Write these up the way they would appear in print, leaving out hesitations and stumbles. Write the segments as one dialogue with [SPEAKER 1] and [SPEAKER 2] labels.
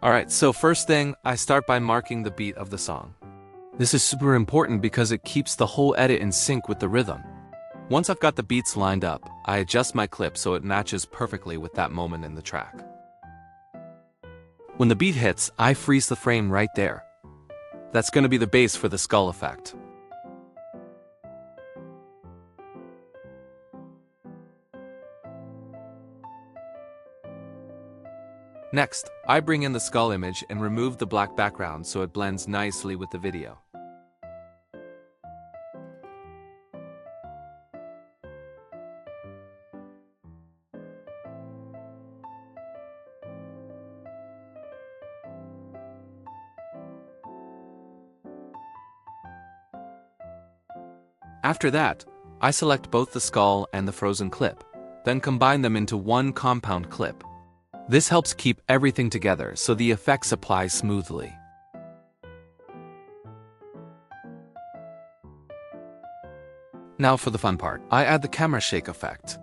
[SPEAKER 1] Alright, so first thing, I start by marking the beat of the song. This is super important because it keeps the whole edit in sync with the rhythm. Once I've got the beats lined up, I adjust my clip so it matches perfectly with that moment in the track. When the beat hits, I freeze the frame right there. That's going to be the base for the skull effect. Next, I bring in the skull image and remove the black background so it blends nicely with the video. After that, I select both the skull and the frozen clip, then combine them into one compound clip. This helps keep everything together so the effects apply smoothly. Now for the fun part, I add the camera shake effect.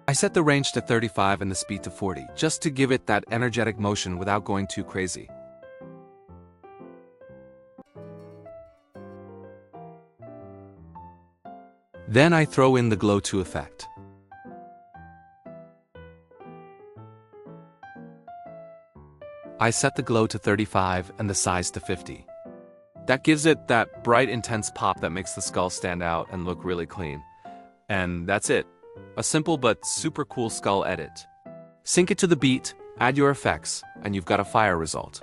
[SPEAKER 1] I set the range to 35 and the speed to 40, just to give it that energetic motion without going too crazy. Then I throw in the glow 2 effect. I set the glow to 35 and the size to 50. That gives it that bright, intense pop that makes the skull stand out and look really clean. And that's it. A simple but super cool skull edit. Sync it to the beat, add your effects, and you've got a fire result.